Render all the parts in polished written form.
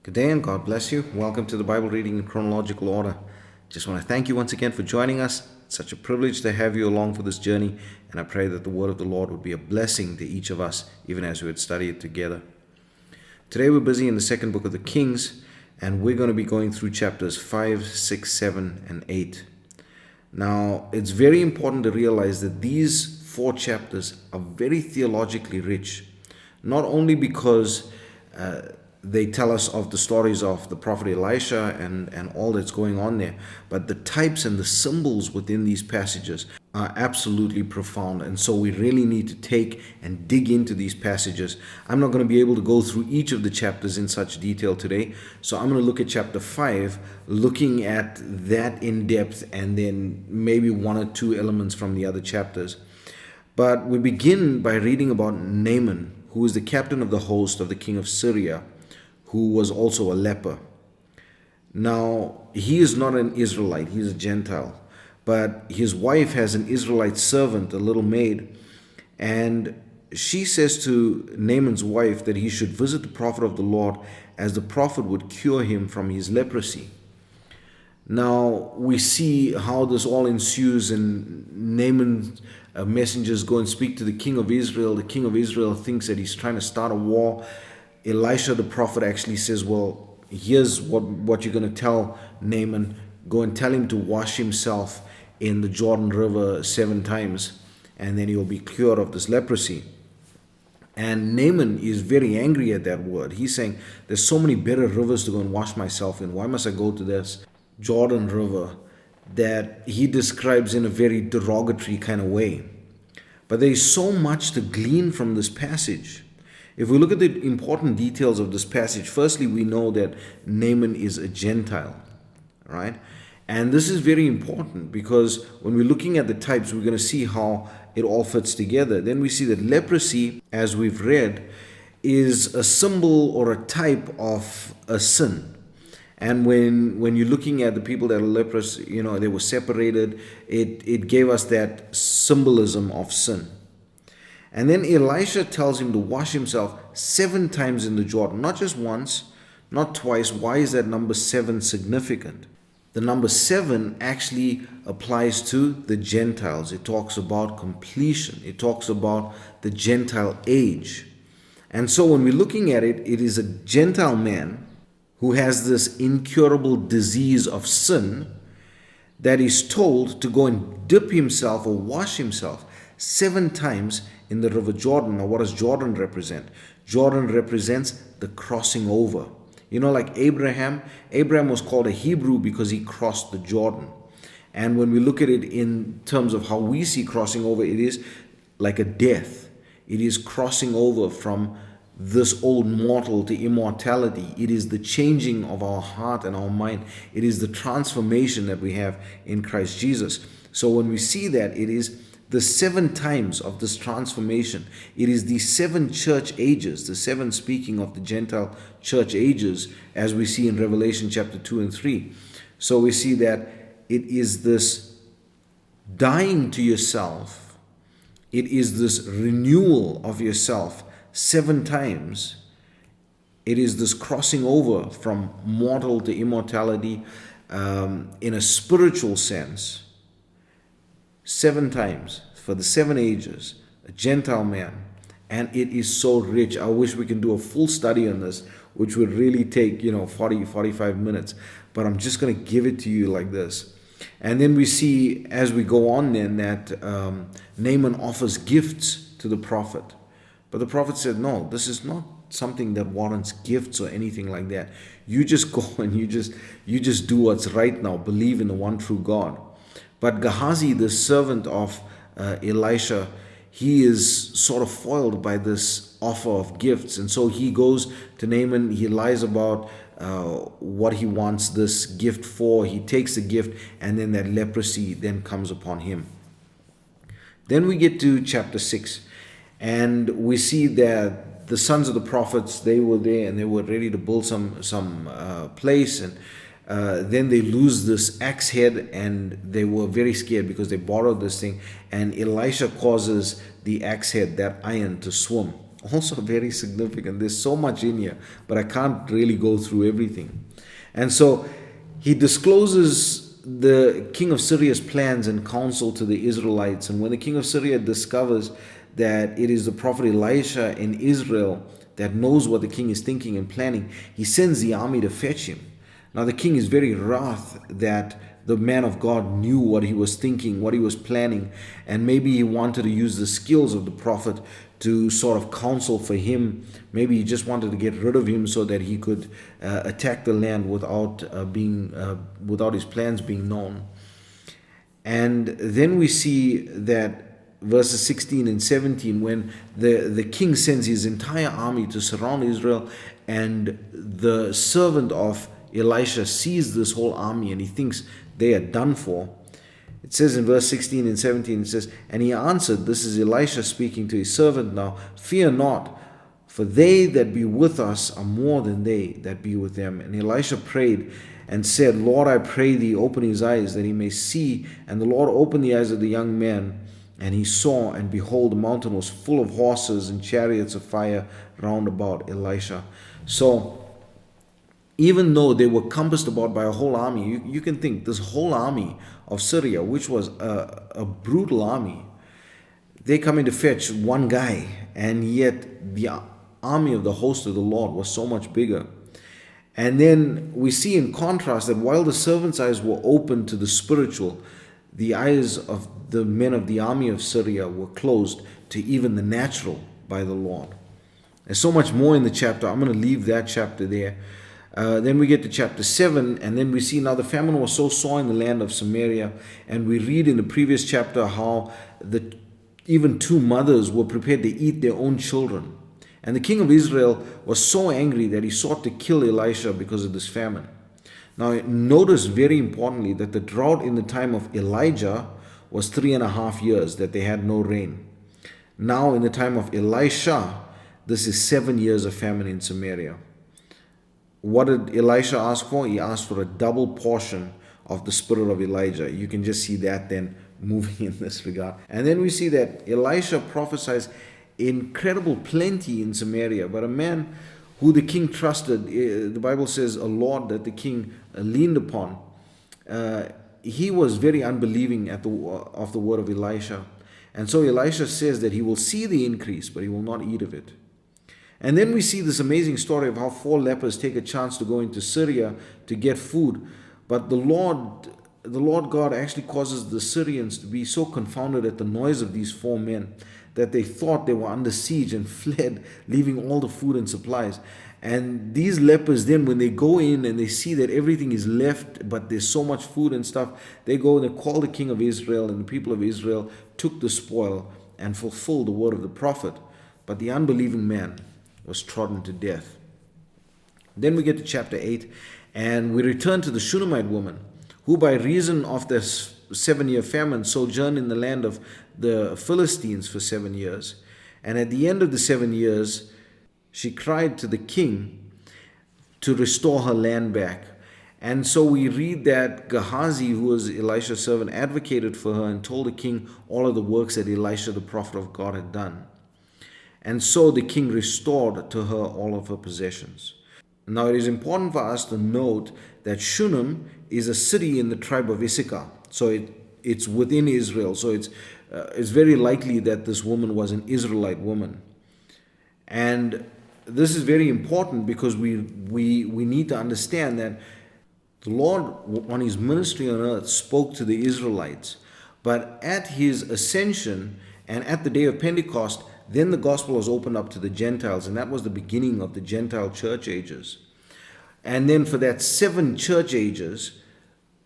Good day and God bless you. Welcome to the Bible reading in chronological order. Just want to thank you once again for joining us. It's such a privilege to have you along for this journey, and I pray that the word of the Lord would be a blessing to each of us, even as we would study it together. Today we're busy in the second book of the Kings, and we're going to be going through chapters 5, 6, 7, and 8. Now, it's very important to realize that these four chapters are very theologically rich, not only because they tell us of the stories of the prophet Elisha and all that's going on there, but the types and the symbols within these passages are absolutely profound, and so we really need to take and dig into these passages. I'm not going to be able to go through each of the chapters in such detail today, so I'm going to look at chapter 5, looking at that in depth, and then maybe one or two elements from the other chapters. But we begin by reading about Naaman, who is the captain of the host of the king of Syria, who was also a leper. Now, he is not an Israelite, he's a Gentile. But his wife has an Israelite servant, a little maid, and she says to Naaman's wife that he should visit the prophet of the Lord, as the prophet would cure him from his leprosy. Now, we see how this all ensues, and Naaman's messengers go and speak to the king of Israel. The king of Israel thinks that he's trying to start a war. Elisha the prophet actually says, well, here's what you're going to tell Naaman. Go and tell him to wash himself in the Jordan River 7 times, and then he'll be cured of this leprosy. And Naaman is very angry at that word. He's saying, there's so many better rivers to go and wash myself in. Why must I go to this Jordan River that he describes in a very derogatory kind of way? But there is so much to glean from this passage. If we look at the important details of this passage, firstly, we know that Naaman is a Gentile, right? And this is very important because when we're looking at the types, we're going to see how it all fits together. Then we see that leprosy, as we've read, is a symbol or a type of a sin. And when you're looking at the people that are leprous, they were separated, it gave us that symbolism of sin. And then Elisha tells him to wash himself 7 times in the Jordan, not just once, not twice. Why is that number 7 significant? The number 7 actually applies to the Gentiles. It talks about completion. It talks about the Gentile age. And so when we're looking at it, it is a Gentile man who has this incurable disease of sin that is told to go and dip himself or wash himself 7 times in the river Jordan. Now, what does Jordan represent? Jordan represents the crossing over. Like Abraham was called a Hebrew because he crossed the Jordan. And when we look at it in terms of how we see crossing over, it is like a death. It is crossing over from this old mortal to immortality. It is the changing of our heart and our mind. It is the transformation that we have in Christ Jesus. So when we see that, it is the 7 times of this transformation. It is the 7 church ages, the 7 speaking of the Gentile church ages, as we see in Revelation chapter 2 and 3. So we see that it is this dying to yourself. It is this renewal of yourself 7 times. It is this crossing over from mortal to immortality in a spiritual sense. 7 times for the 7 ages, a Gentile man. And it is so rich. I wish we can do a full study on this, which would really take 45 minutes. But I'm just going to give it to you like this. And then we see as we go on then that Naaman offers gifts to the prophet. But the prophet said, no, this is not something that warrants gifts or anything like that. You just go and you just do what's right now. Believe in the one true God. But Gehazi, the servant of Elisha, he is sort of foiled by this offer of gifts. And so he goes to Naaman. He lies about what he wants this gift for. He takes the gift, and then that leprosy then comes upon him. Then we get to chapter 6. And we see that the sons of the prophets, they were there and they were ready to build some place. And then they lose this axe head, and they were very scared because they borrowed this thing. And Elisha causes the axe head, that iron, to swim also very significant. There's so much in here, but I can't really go through everything. And so he discloses the king of Syria's plans and counsel to the Israelites. And when the king of Syria discovers that it is the prophet Elisha in Israel that knows what the king is thinking and planning, he sends the army to fetch him. Now the king is very wroth that the man of God knew what he was thinking, what he was planning, and maybe he wanted to use the skills of the prophet to sort of counsel for him. Maybe he just wanted to get rid of him so that he could attack the land without his plans being known. And then we see that verses 16 and 17, when the king sends his entire army to surround Israel, and the servant of Elisha sees this whole army and he thinks they are done for. It says in verse 16 and 17, it says, "And he answered," this is Elisha speaking to his servant now, "Fear not, for they that be with us are more than they that be with them." And Elisha prayed and said, "Lord, I pray thee, open his eyes that he may see." And the Lord opened the eyes of the young man, and he saw, and behold, the mountain was full of horses and chariots of fire round about Elisha. So even though they were compassed about by a whole army, you can think this whole army of Syria, which was a brutal army, they come in to fetch one guy, and yet the army of the host of the Lord was so much bigger. And then we see in contrast that while the servant's eyes were open to the spiritual, the eyes of the men of the army of Syria were closed to even the natural by the Lord. There's so much more in the chapter. I'm going to leave that chapter there. Then we get to chapter 7, and then we see now the famine was so sore in the land of Samaria, and we read in the previous chapter how even two mothers were prepared to eat their own children. And the king of Israel was so angry that he sought to kill Elisha because of this famine. Now notice very importantly that the drought in the time of Elijah was 3.5 years that they had no rain. Now in the time of Elisha, this is 7 years of famine in Samaria. What did Elisha ask for? He asked for a double portion of the spirit of Elijah. You can just see that then moving in this regard. And then we see that Elisha prophesies incredible plenty in Samaria, but a man who the king trusted, the Bible says a Lord that the king leaned upon, he was very unbelieving of the word of Elisha. And so Elisha says that he will see the increase, but he will not eat of it. And then we see this amazing story of how 4 lepers take a chance to go into Syria to get food. But the Lord God actually causes the Syrians to be so confounded at the noise of these 4 men that they thought they were under siege and fled, leaving all the food and supplies. And these lepers then, when they go in and they see that everything is left, but there's so much food and stuff, they go and they call the king of Israel, and the people of Israel took the spoil and fulfilled the word of the prophet. But the unbelieving man was trodden to death. Then we get to chapter 8, and we return to the Shunammite woman, who by reason of this 7-year famine sojourned in the land of the Philistines for 7 years. And at the end of the 7 years, she cried to the king to restore her land back. And so we read that Gehazi, who was Elisha's servant, advocated for her and told the king all of the works that Elisha, the prophet of God, had done. And so the king restored to her all of her possessions. Now it is important for us to note that Shunem is a city in the tribe of Issachar. So it's within Israel. So it's very likely that this woman was an Israelite woman. And this is very important because we need to understand that the Lord on his ministry on earth spoke to the Israelites. But at his ascension and at the day of Pentecost, then the gospel was opened up to the Gentiles, and that was the beginning of the Gentile church ages. And then for that 7 church ages,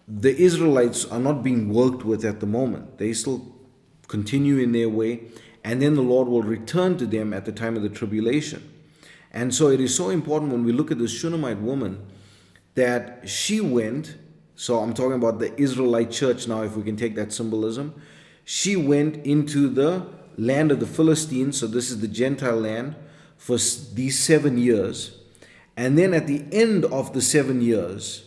the Israelites are not being worked with at the moment. They still continue in their way, and then the Lord will return to them at the time of the tribulation. And so it is so important when we look at this Shunammite woman that she went, so I'm talking about the Israelite church now, if we can take that symbolism. She went into the land of the Philistines, so this is the Gentile land, for these 7 years. And then at the end of the 7 years,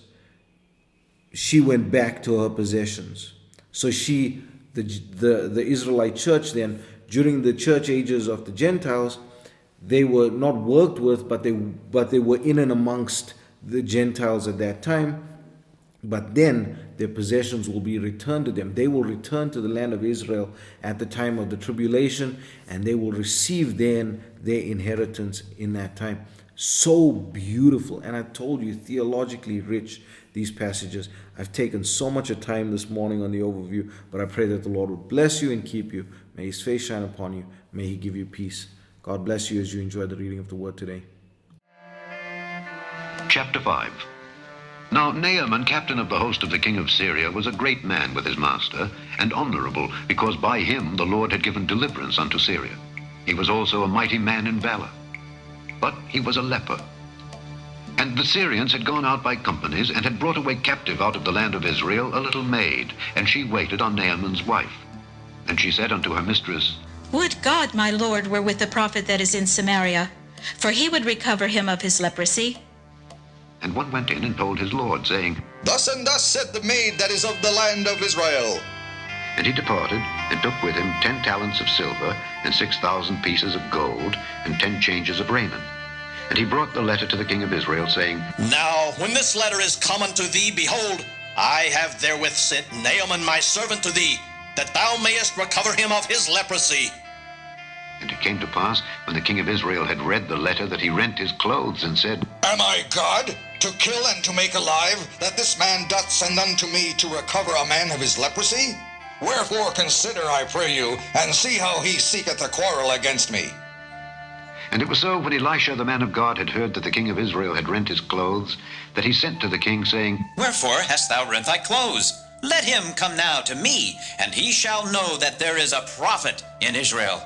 she went back to her possessions. So the Israelite church then, during the church ages of the Gentiles, they were not worked with, but they were in and amongst the Gentiles at that time. But then their possessions will be returned to them. They will return to the land of Israel at the time of the tribulation, and they will receive then their inheritance in that time. So beautiful. And I told you, theologically rich, these passages. I've taken so much of time this morning on the overview, but I pray that the Lord would bless you and keep you. May His face shine upon you. May He give you peace. God bless you as you enjoy the reading of the Word today. Chapter 5. Now Naaman, captain of the host of the king of Syria, was a great man with his master, and honorable, because by him the Lord had given deliverance unto Syria. He was also a mighty man in valor. But he was a leper. And the Syrians had gone out by companies, and had brought away captive out of the land of Israel a little maid, and she waited on Naaman's wife. And she said unto her mistress, Would God my Lord were with the prophet that is in Samaria, for he would recover him of his leprosy. And one went in and told his lord, saying, Thus and thus said the maid that is of the land of Israel. And he departed, and took with him 10 talents of silver, and 6,000 pieces of gold, and 10 changes of raiment. And he brought the letter to the king of Israel, saying, Now, when this letter is come unto thee, behold, I have therewith sent Naaman my servant to thee, that thou mayest recover him of his leprosy. And it came to pass, when the king of Israel had read the letter, that he rent his clothes, and said, Am I God, to kill and to make alive, that this man doth send unto me to recover a man of his leprosy? Wherefore consider, I pray you, and see how he seeketh a quarrel against me. And it was so, when Elisha the man of God had heard that the king of Israel had rent his clothes, that he sent to the king, saying, Wherefore hast thou rent thy clothes? Let him come now to me, and he shall know that there is a prophet in Israel.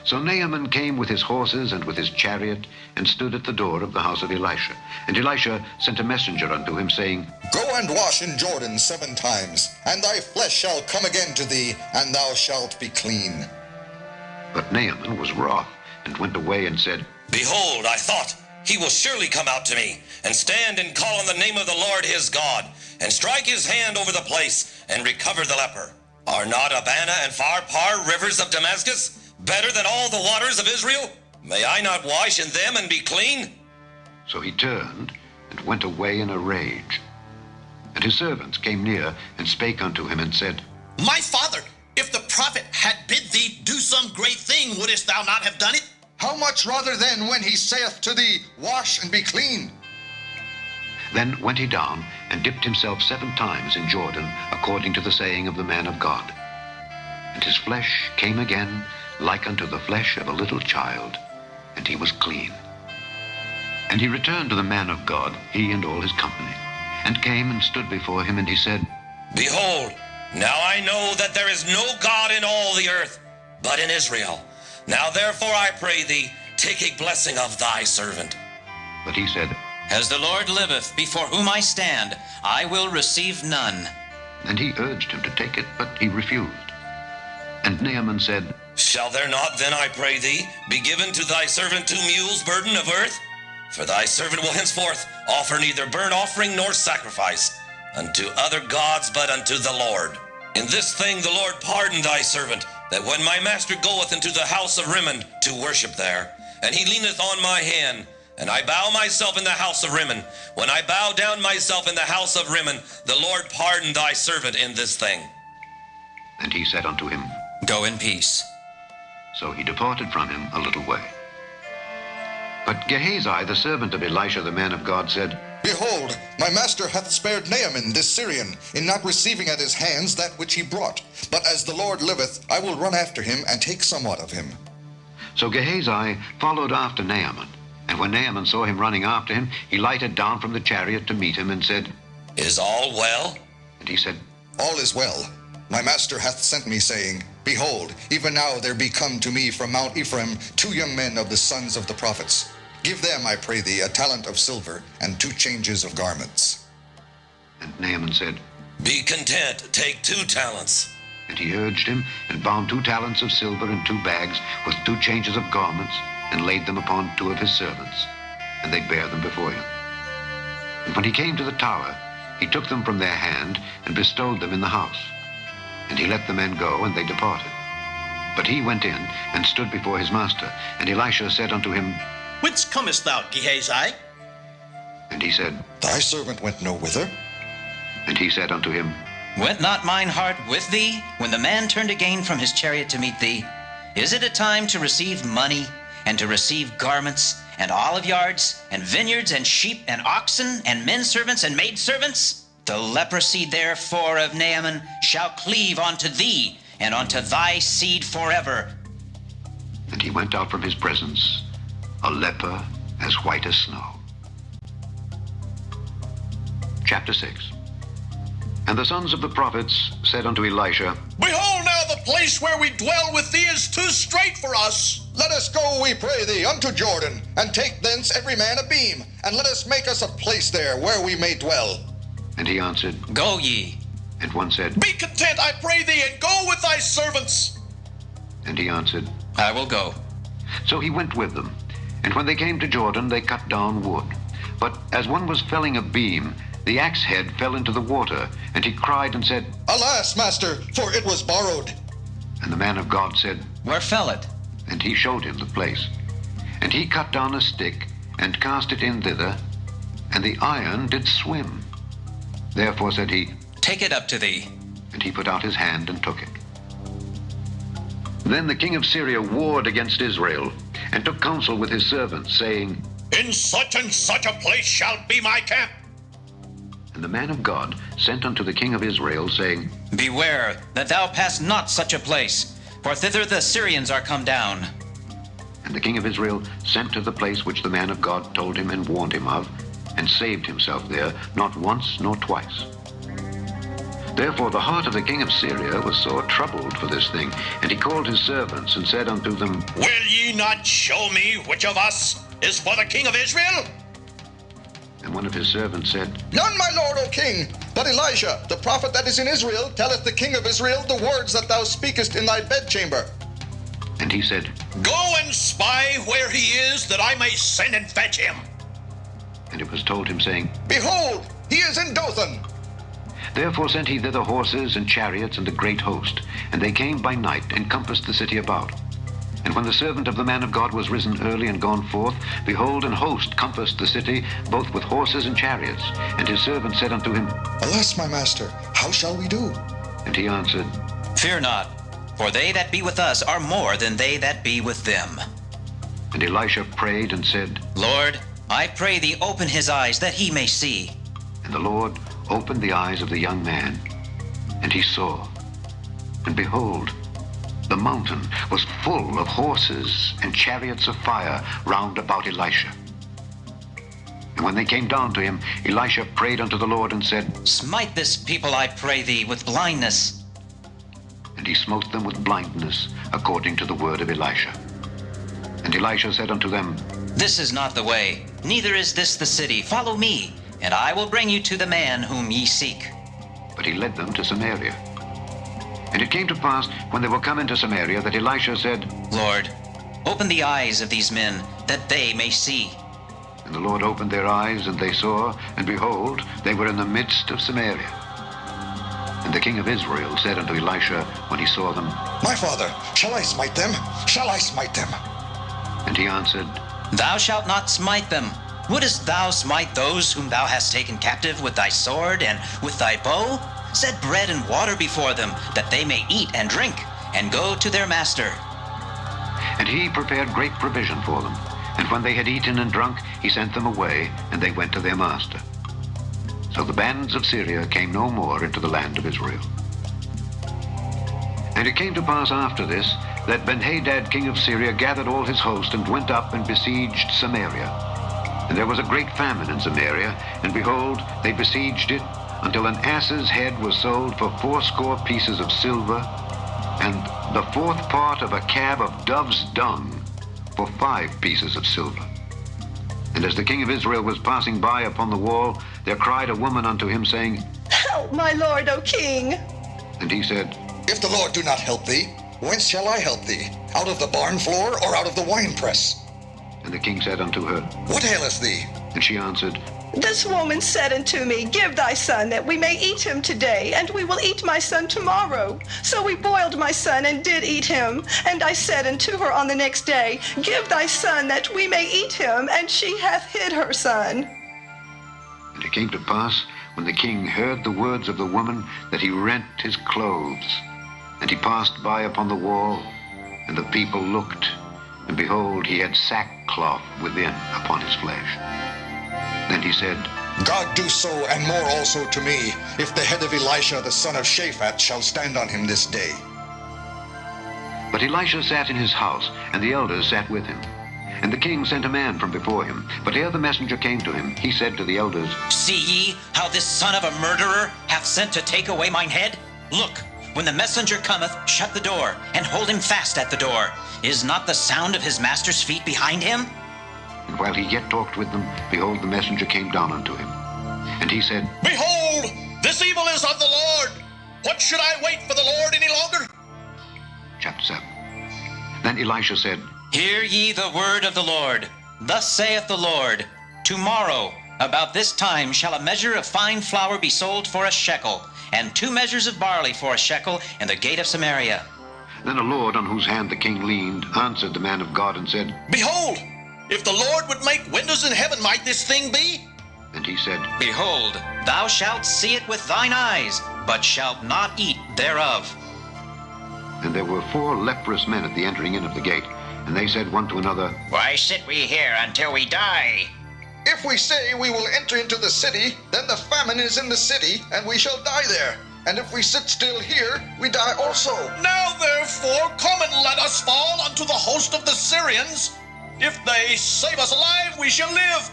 So Naaman came with his horses and with his chariot, and stood at the door of the house of Elisha. And Elisha sent a messenger unto him, saying, Go and wash in Jordan 7 times, and thy flesh shall come again to thee, and thou shalt be clean. But Naaman was wroth, and went away and said, Behold, I thought, he will surely come out to me, and stand and call on the name of the Lord his God, and strike his hand over the place, and recover the leper. Are not Abana and Pharpar rivers of Damascus better than all the waters of Israel? May I not wash in them and be clean? So he turned, and went away in a rage. And his servants came near, and spake unto him, and said, My father, if the prophet had bid thee do some great thing, wouldest thou not have done it? How much rather then when he saith to thee, Wash and be clean? Then went he down, and dipped himself 7 times in Jordan, according to the saying of the man of God. And his flesh came again, like unto the flesh of a little child, and he was clean. And he returned to the man of God, he and all his company, and came and stood before him, and he said, Behold, now I know that there is no God in all the earth, but in Israel. Now therefore I pray thee, take a blessing of thy servant. But he said, As the Lord liveth, before whom I stand, I will receive none. And he urged him to take it, but he refused. And Naaman said, Shall there not then, I pray thee, be given to thy servant 2 mules burden of earth? For thy servant will henceforth offer neither burnt offering nor sacrifice unto other gods, but unto the Lord. In this thing the Lord pardon thy servant, that when my master goeth into the house of Rimmon to worship there, and he leaneth on my hand, and I bow myself in the house of Rimmon, when I bow down myself in the house of Rimmon, the Lord pardon thy servant in this thing. And he said unto him, Go in peace. So he departed from him a little way. But Gehazi, the servant of Elisha the man of God, said, Behold, my master hath spared Naaman this Syrian, in not receiving at his hands that which he brought. But as the Lord liveth, I will run after him, and take somewhat of him. So Gehazi followed after Naaman. And when Naaman saw him running after him, he lighted down from the chariot to meet him, and said, Is all well? And he said, All is well. My master hath sent me, saying, Behold, even now there be come to me from Mount Ephraim 2 young men of the sons of the prophets. Give them, I pray thee, a talent of silver, and 2 changes of garments. And Naaman said, Be content, take 2 talents. And he urged him, and bound 2 talents of silver in 2 bags, with 2 changes of garments, and laid them upon 2 of his servants. And they bare them before him. And when he came to the tower, he took them from their hand, and bestowed them in the house. And he let the men go, and they departed. But he went in and stood before his master. And Elisha said unto him, Whence comest thou, Gehazi? And he said, Thy servant went no whither. And he said unto him, Went not mine heart with thee when the man turned again from his chariot to meet thee? Is it a time to receive money, and to receive garments, and olive yards, and vineyards, and sheep, and oxen, and men servants, and maid servants? The leprosy therefore of Naaman shall cleave unto thee, and unto thy seed forever. And he went out from his presence, a leper as white as snow. Chapter 6. And the sons of the prophets said unto Elisha, Behold, now the place where we dwell with thee is too strait for us. Let us go, we pray thee, unto Jordan, and take thence every man a beam, and let us make us a place there where we may dwell. And he answered, Go ye. And one said, Be content, I pray thee, and go with thy servants. And he answered, I will go. So he went with them. And when they came to Jordan, they cut down wood. But as one was felling a beam, the axe head fell into the water, and he cried and said, Alas, master, for it was borrowed. And the man of God said, Where fell it? And he showed him the place. And he cut down a stick, and cast it in thither, and the iron did swim. Therefore said he, Take it up to thee. And he put out his hand and took it. Then the king of Syria warred against Israel, and took counsel with his servants, saying, In such and such a place shall be my camp. And the man of God sent unto the king of Israel, saying, Beware that thou pass not such a place, for thither the Syrians are come down. And the king of Israel sent to the place which the man of God told him and warned him of, and saved himself there, not once nor twice. Therefore the heart of the king of Syria was sore troubled for this thing, and he called his servants, and said unto them, Will ye not show me which of us is for the king of Israel? And one of his servants said, None, my lord, O king, but Elijah, the prophet that is in Israel, telleth the king of Israel the words that thou speakest in thy bedchamber. And he said, Go and spy where he is, that I may send and fetch him. And it was told him, saying, Behold, he is in Dothan. Therefore sent he thither horses and chariots and a great host. And they came by night, and compassed the city about. And when the servant of the man of God was risen early and gone forth, behold, an host compassed the city, both with horses and chariots. And his servant said unto him, Alas, my master, how shall we do? And he answered, Fear not, for they that be with us are more than they that be with them. And Elisha prayed and said, Lord, I pray thee open his eyes that he may see. And the Lord opened the eyes of the young man, and he saw. And behold, the mountain was full of horses and chariots of fire round about Elisha. And when they came down to him, Elisha prayed unto the Lord and said, Smite this people, I pray thee, with blindness. And he smote them with blindness, according to the word of Elisha. And Elisha said unto them, This is not the way, neither is this the city. Follow me, and I will bring you to the man whom ye seek. But he led them to Samaria. And it came to pass, when they were come into Samaria, that Elisha said, Lord, open the eyes of these men, that they may see. And the Lord opened their eyes, and they saw, and behold, they were in the midst of Samaria. And the king of Israel said unto Elisha, when he saw them, My father, shall I smite them? Shall I smite them? And he answered, Thou shalt not smite them. Wouldest thou smite those whom thou hast taken captive with thy sword and with thy bow? Set bread and water before them, that they may eat and drink, and go to their master. And he prepared great provision for them. And when they had eaten and drunk, he sent them away, and they went to their master. So the bands of Syria came no more into the land of Israel. And it came to pass after this, that Benhadad king of Syria gathered all his host, and went up and besieged Samaria. And there was a great famine in Samaria, and behold, they besieged it, until an ass's head was sold for 80 pieces of silver, and the 4th part of a cab of dove's dung for 5 pieces of silver. And as the king of Israel was passing by upon the wall, there cried a woman unto him, saying, Help, my lord, O king. And he said, If the Lord do not help thee, whence shall I help thee? Out of the barn floor, or out of the winepress? And the king said unto her, What aileth thee? And she answered, This woman said unto me, Give thy son, that we may eat him today, and we will eat my son tomorrow. So we boiled my son, and did eat him. And I said unto her on the next day, Give thy son, that we may eat him. And she hath hid her son. And it came to pass, when the king heard the words of the woman, that he rent his clothes. And he passed by upon the wall, and the people looked, and behold, he had sackcloth within upon his flesh. Then he said, God do so and more also to me, if the head of Elisha the son of Shaphat shall stand on him this day. But Elisha sat in his house, and the elders sat with him. And the king sent a man from before him. But ere the messenger came to him, he said to the elders, See ye how this son of a murderer hath sent to take away mine head? Look, when the messenger cometh, shut the door, and hold him fast at the door. Is not the sound of his master's feet behind him? And while he yet talked with them, behold, the messenger came down unto him. And he said, Behold, this evil is of the Lord. What should I wait for the Lord any longer? Chapter 7. Then Elisha said, Hear ye the word of the Lord. Thus saith the Lord, Tomorrow, about this time, shall a measure of fine flour be sold for a shekel, and 2 measures of barley for a shekel in the gate of Samaria. Then a lord on whose hand the king leaned answered the man of God and said, Behold, if the Lord would make windows in heaven, might this thing be? And he said, Behold, thou shalt see it with thine eyes, but shalt not eat thereof. And there were 4 leprous men at the entering in of the gate, and they said one to another, Why sit we here until we die? If we say we will enter into the city, then the famine is in the city, and we shall die there. And if we sit still here, we die also. Now therefore come and let us fall unto the host of the Syrians. If they save us alive, we shall live.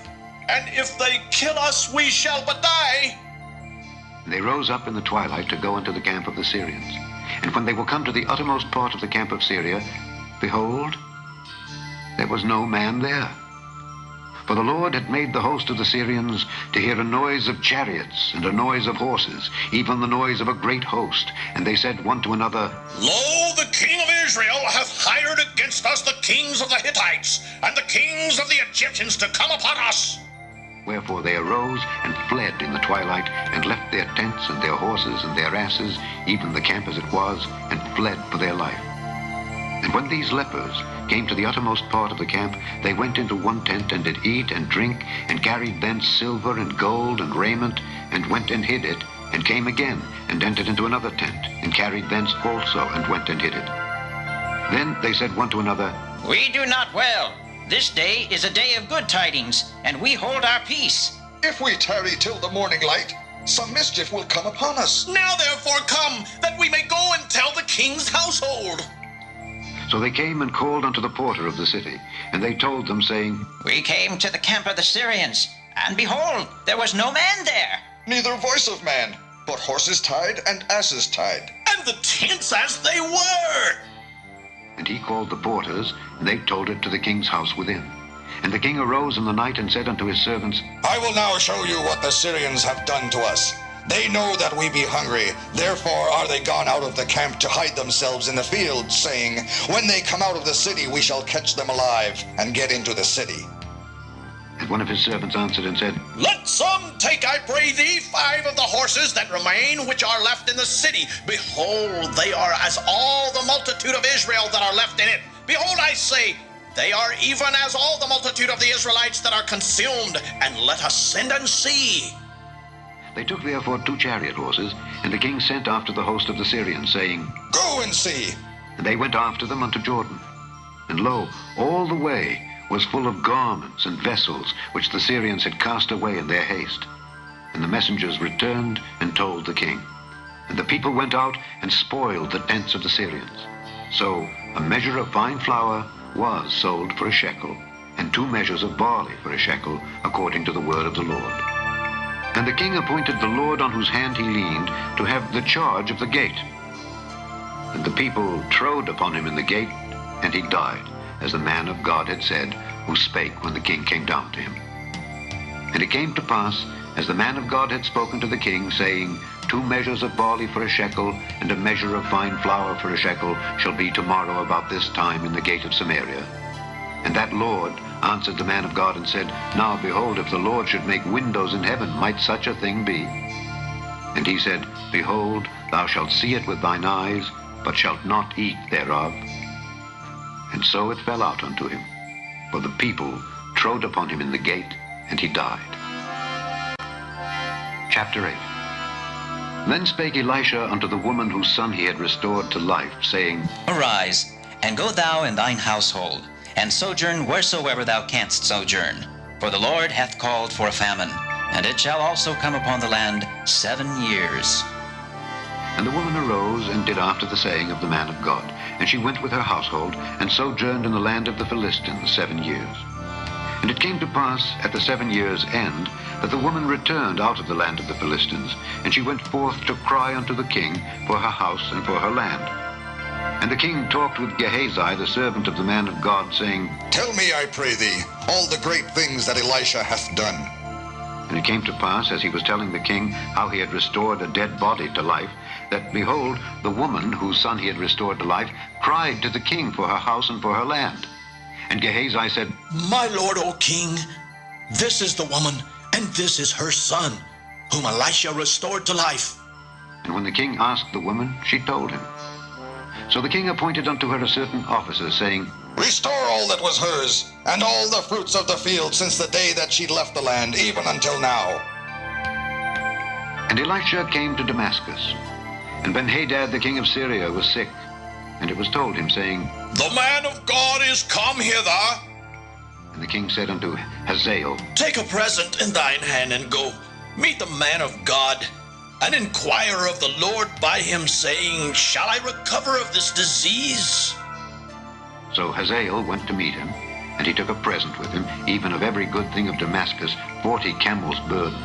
And if they kill us, we shall but die. And they rose up in the twilight to go into the camp of the Syrians. And when they were come to the uttermost part of the camp of Syria, behold, there was no man there. For the Lord had made the host of the Syrians to hear a noise of chariots and a noise of horses, even the noise of a great host. And they said one to another, Lo, the king of Israel hath hired against us the kings of the Hittites and the kings of the Egyptians to come upon us. Wherefore they arose and fled in the twilight, and left their tents and their horses and their asses, even the camp as it was, and fled for their life. And when these lepers came to the uttermost part of the camp, they went into one tent, and did eat and drink, and carried thence silver and gold and raiment, and went and hid it, and came again, and entered into another tent, and carried thence also, and went and hid it. Then they said one to another, We do not well. This day is a day of good tidings, and we hold our peace. If we tarry till the morning light, some mischief will come upon us. Now therefore come, that we may go and tell the king's household. So they came and called unto the porter of the city, and they told them, saying, We came to the camp of the Syrians, and behold, there was no man there. Neither voice of man, but horses tied and asses tied. And the tents as they were. And he called the porters, and they told it to the king's house within. And the king arose in the night and said unto his servants, I will now show you what the Syrians have done to us. They know that we be hungry, therefore are they gone out of the camp to hide themselves in the fields, saying, When they come out of the city, we shall catch them alive, and get into the city. And one of his servants answered and said, Let some take, I pray thee, 5 of the horses that remain, which are left in the city. Behold, they are as all the multitude of Israel that are left in it. Behold, I say, they are even as all the multitude of the Israelites that are consumed. And let us send and see. They took therefore 2 chariot horses, and the king sent after the host of the Syrians, saying, Go and see. And they went after them unto Jordan. And lo, all the way was full of garments and vessels, which the Syrians had cast away in their haste. And the messengers returned and told the king. And the people went out and spoiled the tents of the Syrians. So a measure of fine flour was sold for a shekel, and 2 measures of barley for a shekel, according to the word of the Lord. And the king appointed the Lord on whose hand he leaned to have the charge of the gate. And the people trode upon him in the gate, and he died, as the man of God had said, who spake when the king came down to him. And it came to pass, as the man of God had spoken to the king, saying, 2 measures of barley for a shekel, and a measure of fine flour for a shekel, shall be tomorrow about this time in the gate of Samaria. And that Lord answered the man of God and said, Now behold, if the Lord should make windows in heaven, might such a thing be? And he said, Behold, thou shalt see it with thine eyes, but shalt not eat thereof. And so it fell out unto him, for the people trode upon him in the gate, and he died. Chapter 8. Then spake Elisha unto the woman whose son he had restored to life, saying, Arise, and go thou and thine household, and sojourn wheresoever thou canst sojourn. For the Lord hath called for a famine, and it shall also come upon the land 7 years. And the woman arose and did after the saying of the man of God. And she went with her household, and sojourned in the land of the Philistines 7 years. And it came to pass at the 7 years' end, that the woman returned out of the land of the Philistines, and she went forth to cry unto the king for her house and for her land. And the king talked with Gehazi, the servant of the man of God, saying, Tell me, I pray thee, all the great things that Elisha hath done. And it came to pass, as he was telling the king how he had restored a dead body to life, that, behold, the woman whose son he had restored to life cried to the king for her house and for her land. And Gehazi said, My lord, O king, this is the woman, and this is her son, whom Elisha restored to life. And when the king asked the woman, she told him. So the king appointed unto her a certain officer, saying, Restore all that was hers, and all the fruits of the field since the day that she left the land, even until now. And Elisha came to Damascus. And Ben-Hadad the king of Syria was sick. And it was told him, saying, The man of God is come hither. And the king said unto Hazael, Take a present in thine hand, and go meet the man of God, and inquire of the Lord by him, saying, Shall I recover of this disease? So Hazael went to meet him, and he took a present with him, even of every good thing of Damascus, 40 camels' burden,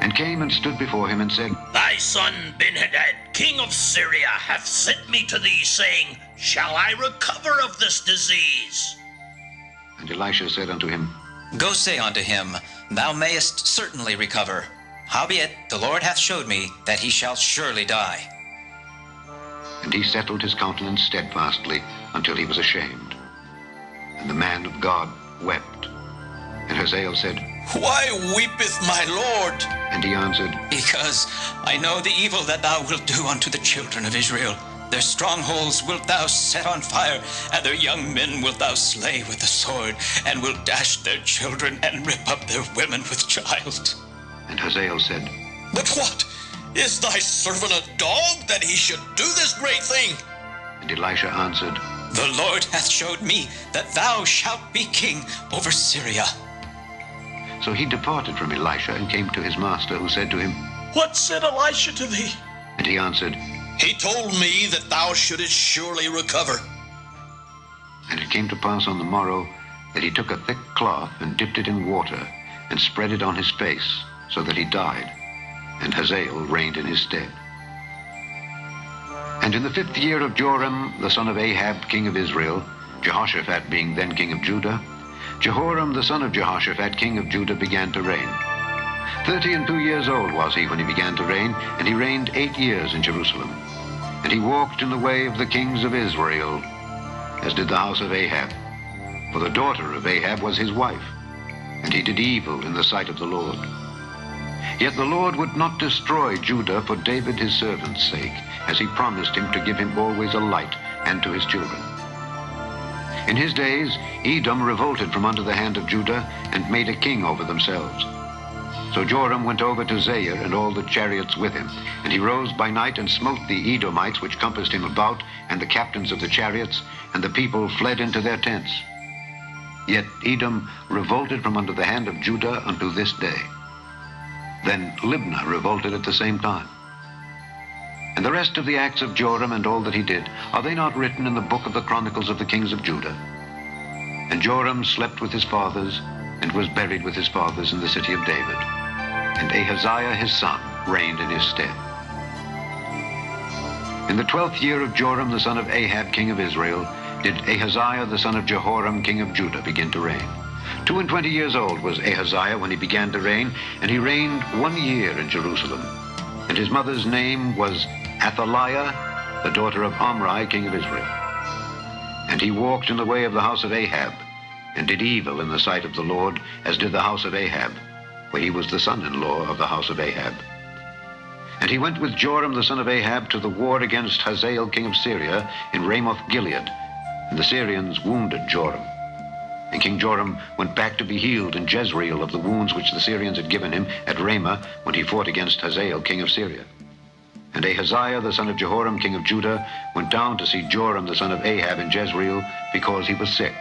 and came and stood before him, and said, Thy son Ben-Hadad, king of Syria, hath sent me to thee, saying, Shall I recover of this disease? And Elisha said unto him, Go say unto him, Thou mayest certainly recover. Howbeit, the Lord hath showed me that he shall surely die. And he settled his countenance steadfastly until he was ashamed. And the man of God wept. And Hazael said, Why weepeth my lord? And he answered, Because I know the evil that thou wilt do unto the children of Israel. Their strongholds wilt thou set on fire, and their young men wilt thou slay with the sword, and wilt dash their children, and rip up their women with child. And Hazael said, But what? Is thy servant a dog, that he should do this great thing? And Elisha answered, The Lord hath showed me that thou shalt be king over Syria. So he departed from Elisha, and came to his master, who said to him, What said Elisha to thee? And he answered, He told me that thou shouldest surely recover. And it came to pass on the morrow, that he took a thick cloth, and dipped it in water, and spread it on his face, so that he died. And Hazael reigned in his stead. And in the 5th year of Joram, the son of Ahab, king of Israel, Jehoshaphat being then king of Judah, Jehoram, the son of Jehoshaphat, king of Judah, began to reign. 32 years old was he when he began to reign, and he reigned 8 years in Jerusalem. And he walked in the way of the kings of Israel, as did the house of Ahab. For the daughter of Ahab was his wife, and he did evil in the sight of the Lord. Yet the Lord would not destroy Judah for David his servant's sake, as he promised him to give him always a light, and to his children. In his days Edom revolted from under the hand of Judah, and made a king over themselves. So Joram went over to Zair, and all the chariots with him. And he rose by night, and smote the Edomites which compassed him about, and the captains of the chariots, and the people fled into their tents. Yet Edom revolted from under the hand of Judah unto this day. Then Libnah revolted at the same time. And the rest of the acts of Joram, and all that he did, are they not written in the book of the Chronicles of the kings of Judah? And Joram slept with his fathers, and was buried with his fathers in the city of David. And Ahaziah his son reigned in his stead. In the 12th year of Joram the son of Ahab king of Israel did Ahaziah the son of Jehoram king of Judah begin to reign. 22 years old was Ahaziah when he began to reign, and he reigned 1 year in Jerusalem. And his mother's name was Athaliah, the daughter of Omri king of Israel. And he walked in the way of the house of Ahab, and did evil in the sight of the Lord, as did the house of Ahab, for he was the son-in-law of the house of Ahab. And he went with Joram the son of Ahab to the war against Hazael king of Syria in Ramoth-Gilead, and the Syrians wounded Joram. And King Joram went back to be healed in Jezreel of the wounds which the Syrians had given him at Ramah when he fought against Hazael king of Syria. And Ahaziah the son of Jehoram king of Judah went down to see Joram the son of Ahab in Jezreel, because he was sick.